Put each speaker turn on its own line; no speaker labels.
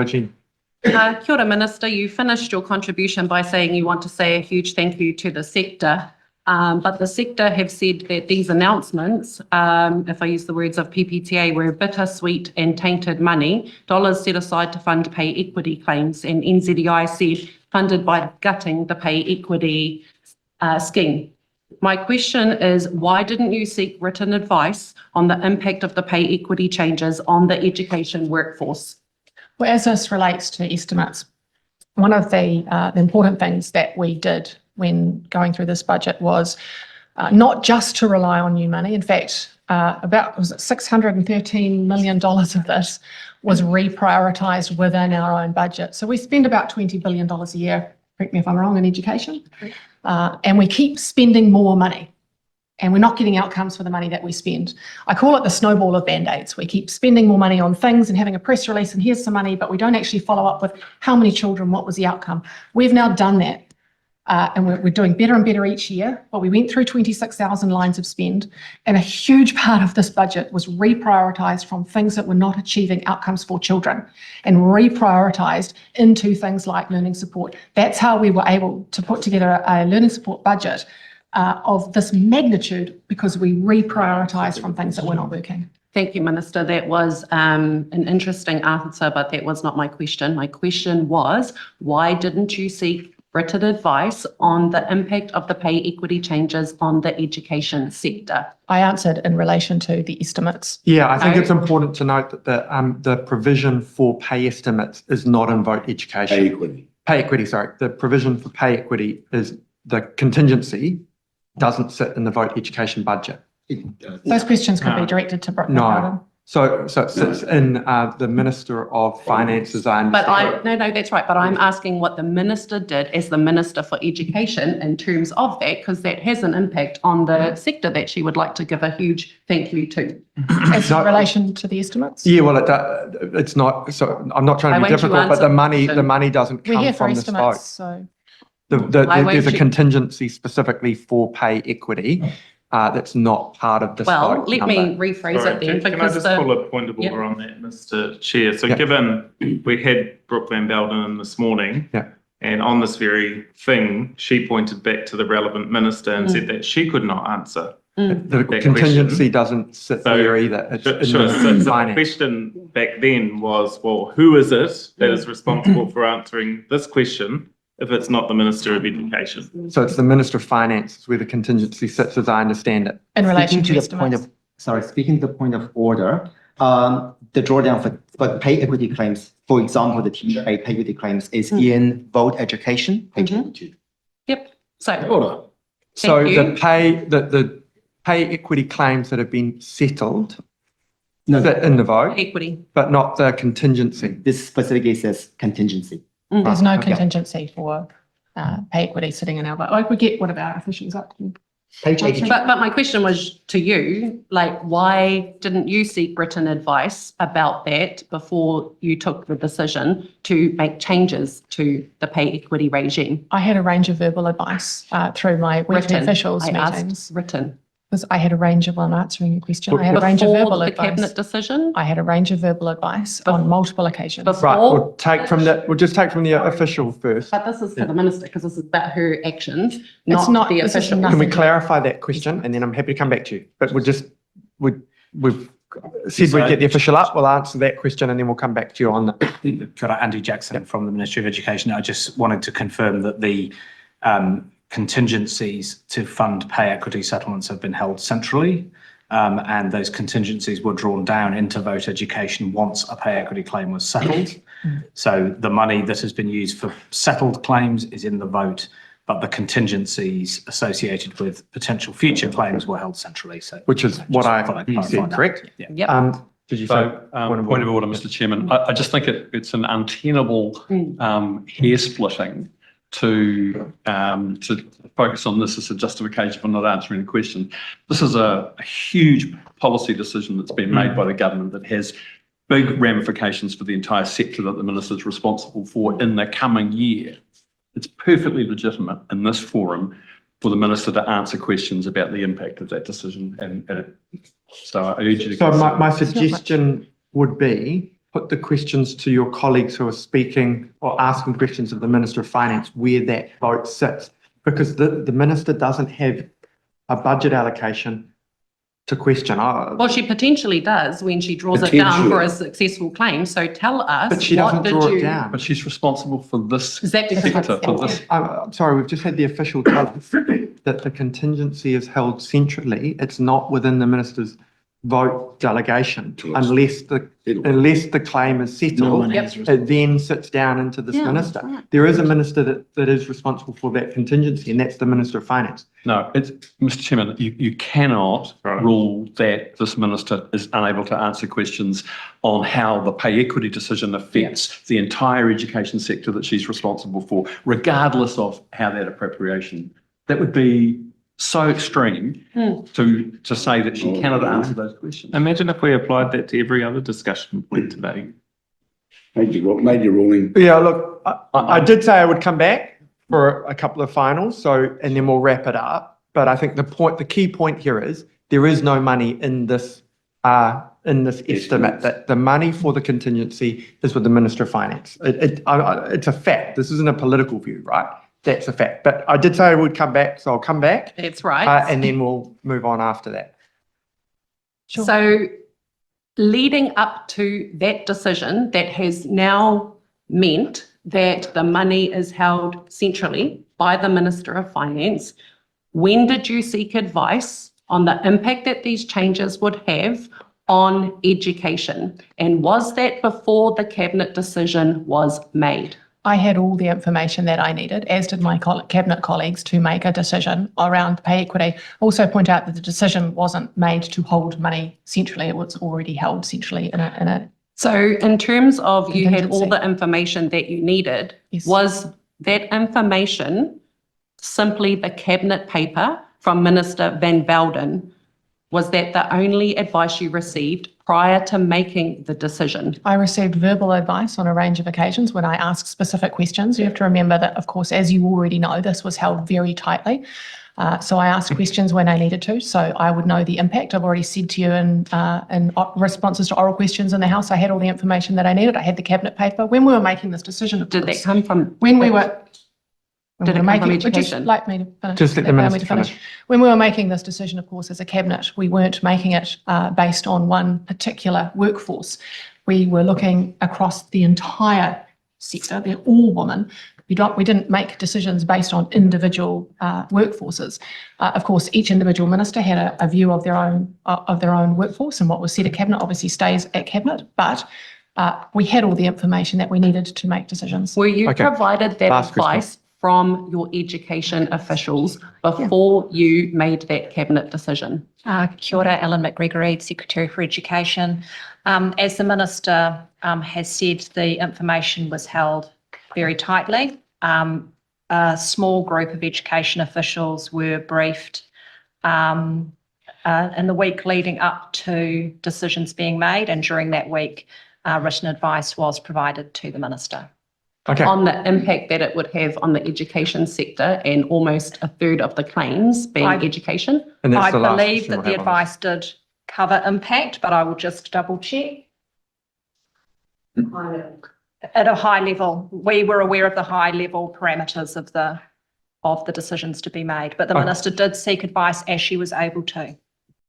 WhangāreiTim.
Kia ora, Minister. You finished your contribution by saying you want to say a huge thank you to the sector, but the sector have said that these announcements, if I use the words of PPTA, were bittersweet and tainted money, dollars set aside to fund pay equity claims, and NZEI said funded by gutting the pay equity scheme. My question is, why didn't you seek written advice on the impact of the pay equity changes on the education workforce?
Well, as this relates to estimates, one of the important things that we did when going through this budget was not just to rely on new money. In fact, was it $613 million of this was reprioritised within our own budget. So we spend about $20 billion a year, correct me if I'm wrong, in education, and we keep spending more money. And we're not getting outcomes for the money that we spend. I call it the snowball of Band-Aids. We keep spending more money on things and having a press release and here's some money, but we don't actually follow up with how many children, what was the outcome. We've now done that and we're doing better and better each year. But we went through 26,000 lines of spend, and a huge part of this budget was reprioritised from things that were not achieving outcomes for children and reprioritised into things like learning support. That's how we were able to put together a learning support budget of this magnitude, because we reprioritise from things that were not working.
Thank you, Minister. That was an interesting answer, but that was not my question. My question was, why didn't you seek written advice on the impact of the pay equity changes on the education sector?
I answered in relation to the estimates.
Yeah, I think it's important to note that the provision for pay estimates is not in vote education.
Pay equity.
Pay equity, sorry. The provision for pay equity is the contingency doesn't sit in the vote education budget.
Those questions could be directed to Brooke.
No. So it sits in the Minister of Finance's
But no, that's right. But I'm asking what the Minister did as the Minister for Education in terms of that, because that has an impact on the sector that she would like to give a huge thank you to.
As in relation to the estimates?
Yeah, well, it's not. So I'm not trying to be difficult, but the money doesn't come from this vote.
So
there's a contingency specifically for pay equity that's not part of this vote.
Well, let me rephrase it then.
Can I just pull a point of order on that, Mr. Chair? So given we had Brooke Van Belden in this morning, and on this very thing, she pointed back to the relevant minister and said that she could not answer.
The contingency doesn't sit there either. It's
So the question back then was, well, who is it that is responsible for answering this question if it's not the Minister of Education?
So it's the Minister of Finance where the contingency sits, as I understand it.
in relation to estimates.
Speaking to the point of order, the drawdown for pay equity claims, for example, the teacher pay equity claims is in vote education, page 22.
Yep. So
Order.
So the pay equity claims that have been settled fit in the vote,
equity.
but not the contingency.
This specifically says contingency.
There's no contingency for pay equity sitting in our vote. I would get one of our officials up.
Page 82.
But my question was to you, like, why didn't you seek written advice about that before you took the decision to make changes to the pay equity regime?
I had a range of verbal advice through my weekly officials meetings.
Asked written.
Because I had a range of, well, I'm answering your question. I had a range of verbal
Before the
advice.
cabinet decision?
I had a range of verbal advice on multiple occasions.
Right, we'll just take from the official first.
But this is for the minister, because this is about her actions, not the
this is
official.
Can we clarify that question, and then I'm happy to come back to you. But we've said we'd get the official up. We'll answer that question, and then we'll come back to you on that.
Could I, Andrew Jackson from the Ministry of Education. I just wanted to confirm that the contingencies to fund pay equity settlements have been held centrally, and those contingencies were drawn down into vote education once a pay equity claim was settled. So the money that has been used for settled claims is in the vote, but the contingencies associated with potential future claims were held centrally. So,
Which is what I said, correct?
Yeah.
Yep.
Did you
So,
say?
point of order, Mr. Chairman. I just think it's an untenable hair splitting to focus on this as a justification for not answering the question. This is a huge policy decision that's been made by the government that has big ramifications for the entire sector that the minister is responsible for in the coming year. It's perfectly legitimate in this forum for the minister to answer questions about the impact of that decision. And so I urge you to
So my suggestion would be put the questions to your colleagues who are speaking or asking questions of the Minister of Finance where that vote sits, because the Minister doesn't have a budget allocation to question.
Well, she potentially does when she draws it down for a successful claim. So tell us,
But she doesn't draw it down.
But she's responsible for this
Is that because
sector,
it's
for this.
I'm sorry, we've just had the official tell us that the contingency is held centrally. It's not within the Minister's vote delegation unless the claim is settled. It then sits down into this minister.
right.
There is a minister that is responsible for that contingency, and that's the Minister of Finance.
No, it's, Mr. Chairman, you cannot rule that this minister is unable to answer questions on how the pay equity decision affects the entire education sector that she's responsible for, regardless of how that appropriation. That would be so extreme to say that she cannot answer those questions.
Imagine if we applied that to every other discussion point today.
Made your ruling.
Yeah, look, I did say I would come back for a couple of finals, and then we'll wrap it up. But I think the key point here is there is no money in this estimate. That the money for the contingency is with the Minister of Finance. It's a fact. This isn't a political view, right? That's a fact. But I did say I would come back, so I'll come back.
That's right.
And then we'll move on after that.
Sure.
So leading up to that decision that has now meant that the money is held centrally by the Minister of Finance, when did you seek advice on the impact that these changes would have on education? And was that before the Cabinet decision was made?
I had all the information that I needed, as did my cabinet colleagues, to make a decision around pay equity. Also point out that the decision wasn't made to hold money centrally. It was already held centrally in a
So in terms of you had all
Contingency.
the information that you needed,
Yes.
was that information simply the Cabinet paper from Minister Van Velden? Was that the only advice you received prior to making the decision?
I received verbal advice on a range of occasions when I asked specific questions. You have to remember that, of course, as you already know, this was held very tightly. So I asked questions when I needed to, so I would know the impact. I've already said to you in responses to oral questions in the House, I had all the information that I needed. I had the Cabinet paper. When we were making this decision, of
Did that
course,
come from?
when we were
Did it come from education?
Just let me to finish.
Just let the
Allow me
Minister
to finish.
finish.
When we were making this decision, of course, as a Cabinet, we weren't making it based on one particular workforce. We were looking across the entire sector. They're all women. We didn't make decisions based on individual workforces. Of course, each individual minister had a view of their own workforce, and what was said at Cabinet obviously stays at Cabinet. But we had all the information that we needed to make decisions.
Were you
Okay.
provided that
Last question.
advice from your education officials before you made that Cabinet decision?
Kia ora, Ellen McGregory, Secretary for Education. As the Minister has said, the information was held very tightly. A small group of education officials were briefed in the week leading up to decisions being made, and during that week, written advice was provided to the Minister.
Okay.
On the impact that it would have on the education sector and almost a third of the claims being education?
And that's
I
the last
believe
question
that
we'll
the
have on this.
advice did cover impact, but I will just double check. At a high level, we were aware of the high level parameters of the decisions to be made, but the
Okay.
Minister did seek advice as she was able to.